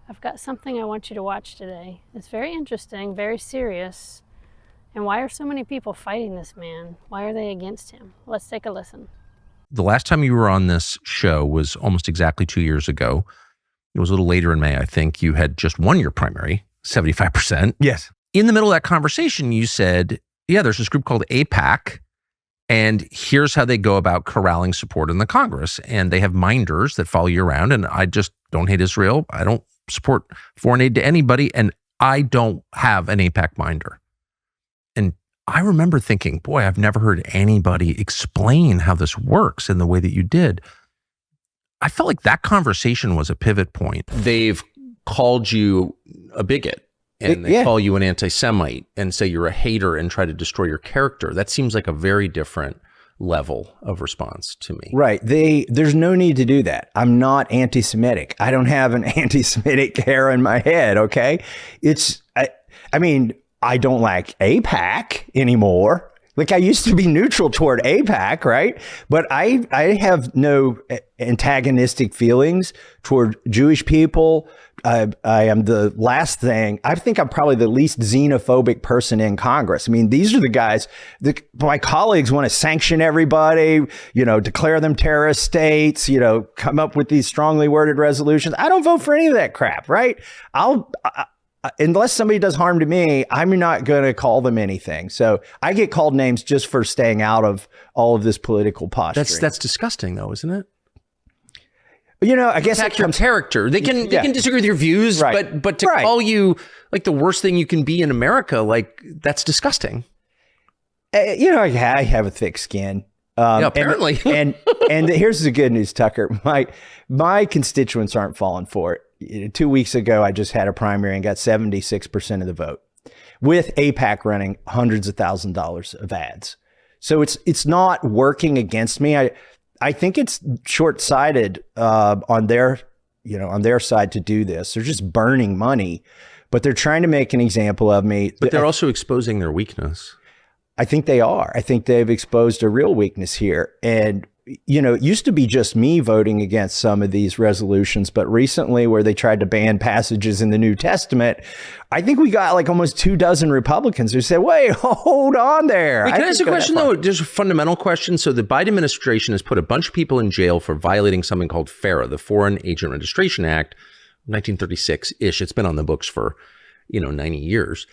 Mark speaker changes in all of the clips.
Speaker 1: I've got something I want you to watch today. It's very interesting, very serious. And why are so many people fighting this man? Why are they against him? Let's take a listen.
Speaker 2: The last time you were on this show was almost exactly 2 years ago. It was a little later in May, I think. You had just won your primary, 75%.
Speaker 3: Yes.
Speaker 2: In the middle of that conversation, you said, yeah, there's this group called AIPAC, and here's how they go about corralling support in the Congress. And they have minders that follow you around. And I just don't hate Israel. I don't support foreign aid to anybody. And I don't have an AIPAC minder. And I remember thinking, boy, I've never heard anybody explain how this works in the way that you did. I felt like that conversation was a pivot point. They've called you a bigot and they call you an anti-Semite and say you're a hater and try to destroy your character. That seems like a very different level of response to me.
Speaker 3: Right. There's no need to do that. I'm not anti-Semitic. I don't have an anti-Semitic hair in my head. Okay. I mean, I don't like AIPAC anymore. Like I used to be neutral toward AIPAC, right? But I have no antagonistic feelings toward Jewish people. I am the last thing. I think I'm probably the least xenophobic person in Congress. I mean, these are the guys that my colleagues want to sanction everybody, declare them terrorist states, come up with these strongly worded resolutions. I don't vote for any of that crap, right? Unless somebody does harm to me, I'm not going to call them anything. So I get called names just for staying out of all of this political posturing.
Speaker 2: That's disgusting, though, isn't it?
Speaker 3: I guess
Speaker 2: attack your character. They can disagree with your views, right. but to call you like the worst thing you can be in America, like that's disgusting.
Speaker 3: I have a thick skin.
Speaker 2: Yeah, apparently.
Speaker 3: And here's the good news, Tucker. My constituents aren't falling for it. 2 weeks ago, I just had a primary and got 76% of the vote with AIPAC running hundreds of $1,000s of ads. So it's not working against me. I think it's short-sighted on their side to do this. They're just burning money, but they're trying to make an example of me.
Speaker 2: But they're also exposing their weakness.
Speaker 3: I think they are. I think they've exposed a real weakness here. And it used to be just me voting against some of these resolutions, but recently where they tried to ban passages in the New Testament, I think we got like almost 24 Republicans who said, wait, hold on there.
Speaker 2: Wait, can I ask a question though? There's a fundamental question. So the Biden administration has put a bunch of people in jail for violating something called FARA, the Foreign Agent Registration Act, 1936-ish. It's been on the books for, 90 years.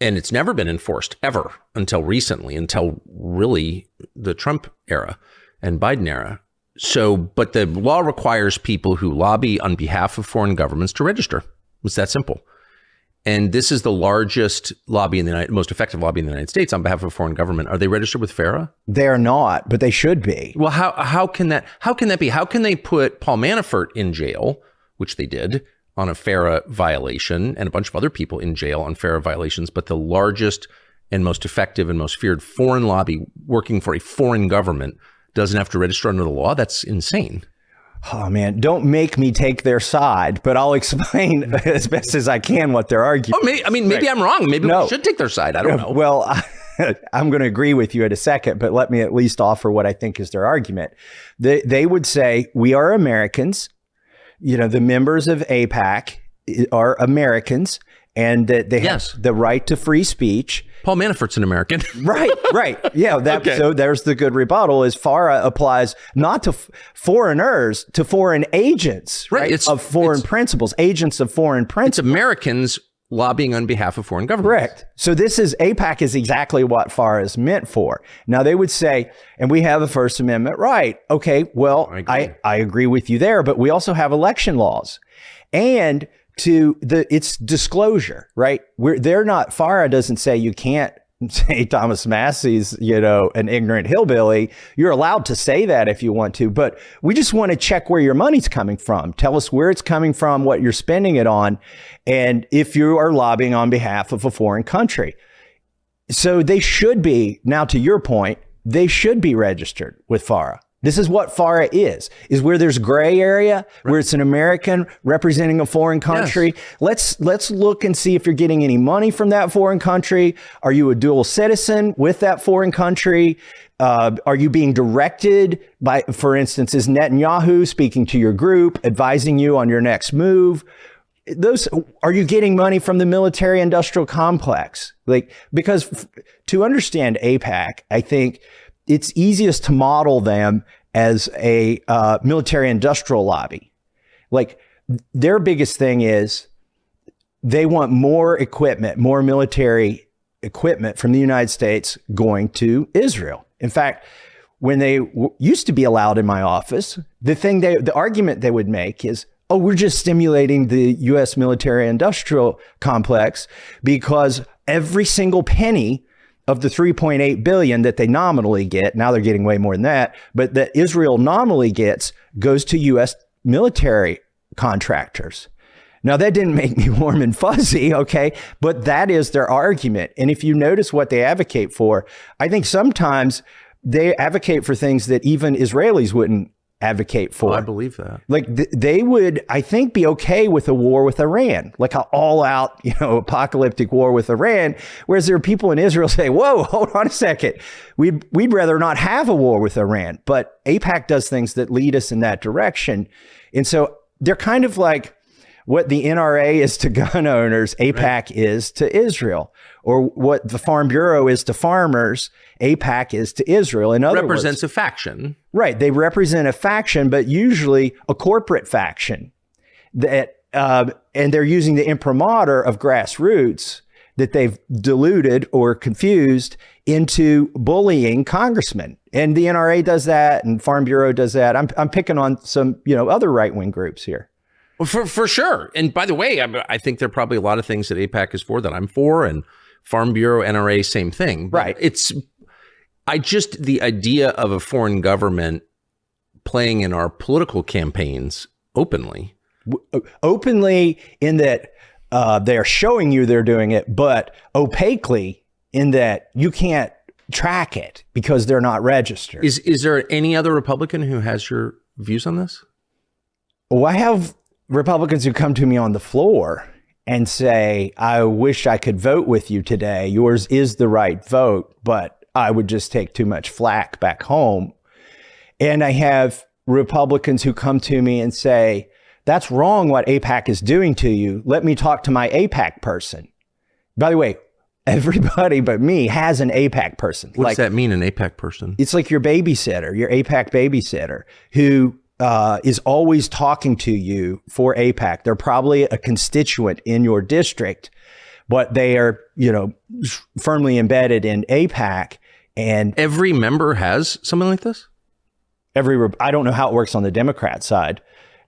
Speaker 2: And it's never been enforced ever until recently, until really the Trump era and Biden era. So, but the law requires people who lobby on behalf of foreign governments to register. It's that simple. And this is the largest lobby in the most effective lobby in the United States on behalf of a foreign government. Are they registered with FARA?
Speaker 3: They're not, but they should be.
Speaker 2: Well, how can that be? How can they put Paul Manafort in jail, which they did, on a FARA violation, and a bunch of other people in jail on FARA violations, but the largest and most effective and most feared foreign lobby working for a foreign government doesn't have to register under the law? That's insane.
Speaker 3: Oh, man, don't make me take their side, but I'll explain as best as I can what they're arguing.
Speaker 2: Oh, maybe I'm wrong. Maybe we should take their side. I don't know.
Speaker 3: Well, I'm going to agree with you in a second, but let me at least offer what I think is their argument. They would say, we are Americans. The members of AIPAC are Americans and that they have the right to free speech.
Speaker 2: Paul Manafort's an American.
Speaker 3: Right. Yeah. Okay. So there's the good rebuttal is FARA applies not to foreigners, to foreign agents, right? Of foreign principles, agents of foreign principles.
Speaker 2: It's Americans lobbying on behalf of foreign governments.
Speaker 3: Correct. So AIPAC is exactly what FARA is meant for. Now they would say, and we have a First Amendment right. Okay, well, I agree with you there, but we also have election laws. And it's disclosure, right? FARA doesn't say you can't say Thomas Massie's, an ignorant hillbilly. You're allowed to say that if you want to, but we just want to check where your money's coming from. Tell us where it's coming from, what you're spending it on, and if you are lobbying on behalf of a foreign country. So they should be, now to your point, they should be registered with FARA. This is what FARA is where there's gray area, where it's an American representing a foreign country. Yes. Let's look and see if you're getting any money from that foreign country. Are you a dual citizen with that foreign country? Are you being directed by, for instance, is Netanyahu speaking to your group, advising you on your next move? Are you getting money from the military industrial complex? Because to understand AIPAC, I think it's easiest to model them as a military industrial lobby. Their biggest thing is they want more equipment, more military equipment from the United States going to Israel. In fact, when they used to be allowed in my office, the argument they would make is, oh, we're just stimulating the U.S. military industrial complex because every single penny of the $3.8 billion that they nominally get, now they're getting way more than that, but that Israel nominally gets goes to U.S. military contractors. Now, that didn't make me warm and fuzzy, okay? But that is their argument. And if you notice what they advocate for, I think sometimes they advocate for things that even Israelis wouldn't advocate for.
Speaker 2: Oh, I believe that.
Speaker 3: They would, I think, be okay with a war with Iran, like an all-out, apocalyptic war with Iran. Whereas there are people in Israel say, "Whoa, hold on a second, we'd rather not have a war with Iran." But AIPAC does things that lead us in that direction, and so they're kind of like what the NRA is to gun owners, AIPAC is to Israel, or what the Farm Bureau is to farmers, AIPAC is to Israel. In other
Speaker 2: represents
Speaker 3: words,
Speaker 2: a faction.
Speaker 3: Right. They represent a faction, but usually a corporate faction that, and they're using the imprimatur of grassroots that they've diluted or confused into bullying congressmen. And the NRA does that, and Farm Bureau does that. I'm picking on some, other right-wing groups here.
Speaker 2: Well, for sure. And by the way, I think there are probably a lot of things that AIPAC is for that I'm for, and Farm Bureau, NRA, same thing. But
Speaker 3: right.
Speaker 2: The idea of a foreign government playing in our political campaigns openly in that they are showing you they're doing it, but opaquely in that you can't track it because they're not registered. Is there any other Republican who has your views on this?
Speaker 3: Well, I have Republicans who come to me on the floor and say, I wish I could vote with you today. Yours is the right vote, but I would just take too much flack back home. And I have Republicans who come to me and say, that's wrong what AIPAC is doing to you. Let me talk to my AIPAC person. By the way, everybody but me has an AIPAC person.
Speaker 2: What does that mean, an AIPAC person?
Speaker 3: It's like your babysitter, your AIPAC babysitter, who is always talking to you for AIPAC. They're probably a constituent in your district, but they are, firmly embedded in AIPAC. And
Speaker 2: every member has something like this?
Speaker 3: I don't know how it works on the Democrat side,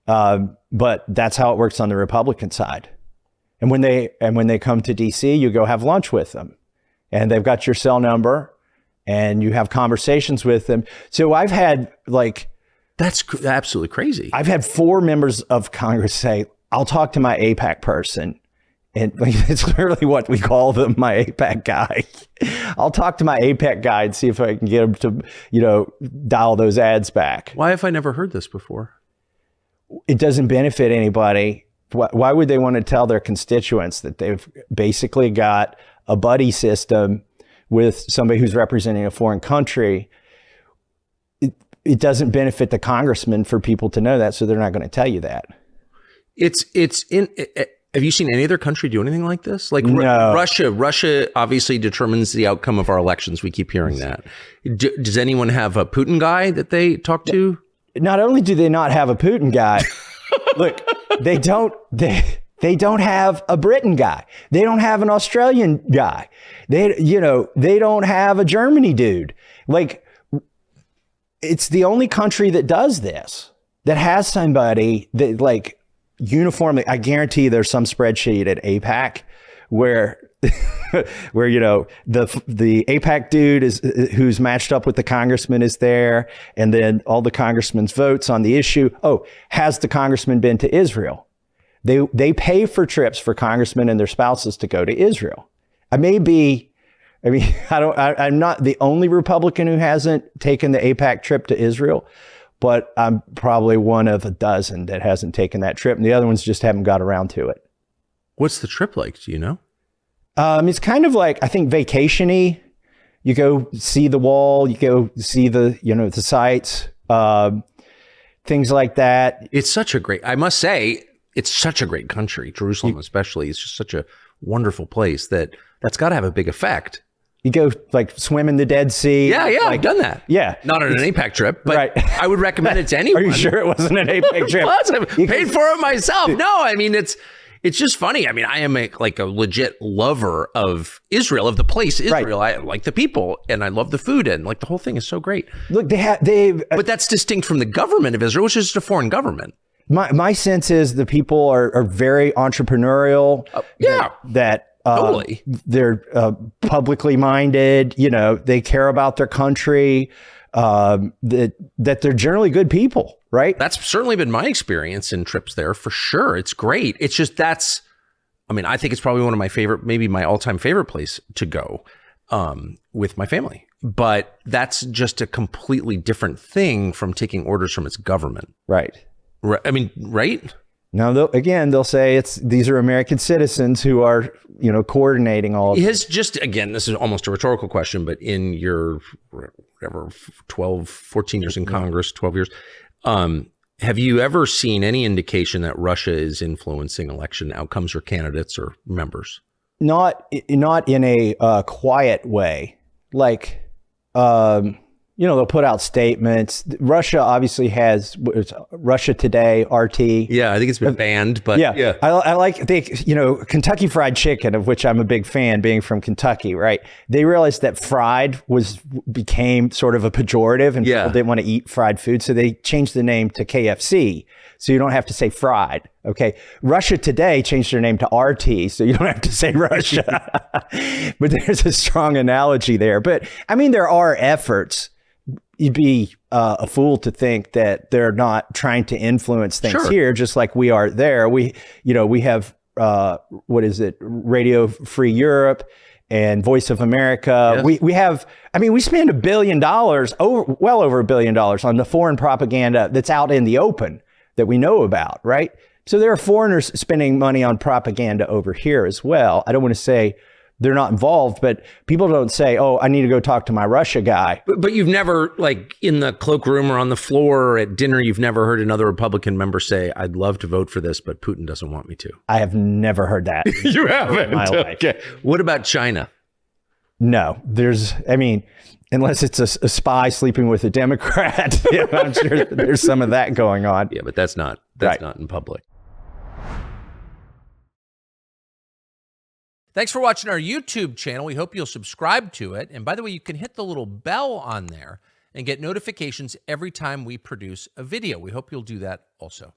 Speaker 3: but that's how it works on the Republican side. And when they come to DC, you go have lunch with them, and they've got your cell number, and you have conversations with them. So I've had
Speaker 2: that's absolutely crazy.
Speaker 3: I've had 4 members of Congress say, I'll talk to my AIPAC person. And it's literally what we call them, my AIPAC guy. I'll talk to my AIPAC guy and see if I can get him to, dial those ads back.
Speaker 2: Why have I never heard this before?
Speaker 3: It doesn't benefit anybody. Why would they want to tell their constituents that they've basically got a buddy system with somebody who's representing a foreign country? It doesn't benefit the congressman for people to know that, so they're not going to tell you that.
Speaker 2: Have you seen any other country do anything like this? Like
Speaker 3: no.
Speaker 2: Russia obviously determines the outcome of our elections. We keep hearing that. Does anyone have a Putin guy that they talk to?
Speaker 3: Not only do they not have a Putin guy, look, they don't have a Britain guy. They don't have an Australian guy. They don't have a Germany dude. It's the only country that does this, that has somebody that uniformly, I guarantee there's some spreadsheet at AIPAC where the AIPAC dude who's matched up with the congressman is there, and then all the congressman's votes on the issue. Oh, has the congressman been to Israel? They pay for trips for congressmen and their spouses to go to Israel. I'm not the only Republican who hasn't taken the AIPAC trip to Israel, but I'm probably one of a dozen that hasn't taken that trip, and the other ones just haven't got around to it.
Speaker 2: What's the trip like? Do you know?
Speaker 3: It's kind of like, I think, vacation-y. You go see the wall. You go see the the sites, things like that.
Speaker 2: It's such a great. I must say, it's such a great country. Jerusalem, especially, is just such a wonderful place that's got to have a big effect.
Speaker 3: You go like swim in the Dead Sea.
Speaker 2: Yeah,
Speaker 3: like,
Speaker 2: I've done that.
Speaker 3: Yeah.
Speaker 2: Not on an APAC trip, but
Speaker 3: Right.
Speaker 2: I would recommend it to anyone.
Speaker 3: Are you sure it wasn't an APAC trip?
Speaker 2: I paid for it myself. No, I mean, it's just funny. I mean, I am a legit lover of Israel, of the place Israel. Right. I like the people and I love the food, and like the whole thing is so great.
Speaker 3: Look,
Speaker 2: but that's distinct from the government of Israel, which is just a foreign government.
Speaker 3: My sense is the people are very entrepreneurial. That
Speaker 2: totally.
Speaker 3: They're publicly minded. They care about their country. That they're generally good people, right?
Speaker 2: That's certainly been my experience in trips there, for sure. It's great. It's just I think it's probably one of my favorite, maybe my all-time favorite place to go with my family. But that's just a completely different thing from taking orders from its government.
Speaker 3: Right.
Speaker 2: I mean, right?
Speaker 3: Now, they'll say these are American citizens who are, coordinating all of this.
Speaker 2: Just, again, this is almost a rhetorical question, but in your, whatever, 12, 14 years in Congress, 12 years, have you ever seen any indication that Russia is influencing election outcomes or candidates or members?
Speaker 3: Not in a quiet way. Like, they'll put out statements. Russia obviously has Russia Today, RT.
Speaker 2: Yeah, I think it's been banned, but yeah.
Speaker 3: I like Kentucky Fried Chicken, of which I'm a big fan, being from Kentucky, right? They realized that fried became sort of a pejorative, and people didn't want to eat fried food, so they changed the name to KFC, so you don't have to say fried. Okay, Russia Today changed their name to RT, so you don't have to say Russia. But there's a strong analogy there. But I mean, there are efforts. You'd be a fool to think that they're not trying to influence things here, just like we are there. We have Radio Free Europe and Voice of America. Yes. We have. I mean, we spend $1 billion, well over $1 billion, on the foreign propaganda that's out in the open that we know about, right? So there are foreigners spending money on propaganda over here as well. I don't want to say they're not involved, but people don't say, oh, I need to go talk to my Russia guy.
Speaker 2: But you've never, like in the cloakroom or on the floor or at dinner, you've never heard another Republican member say, I'd love to vote for this, but Putin doesn't want me to.
Speaker 3: I have never heard that.
Speaker 2: You haven't?
Speaker 3: In my life.
Speaker 2: Okay. What about China?
Speaker 3: No, unless it's a spy sleeping with a Democrat, I'm sure there's some of that going on.
Speaker 2: Yeah, but that's not in public. Thanks for watching our YouTube channel. We hope you'll subscribe to it. And by the way, you can hit the little bell on there and get notifications every time we produce a video. We hope you'll do that also.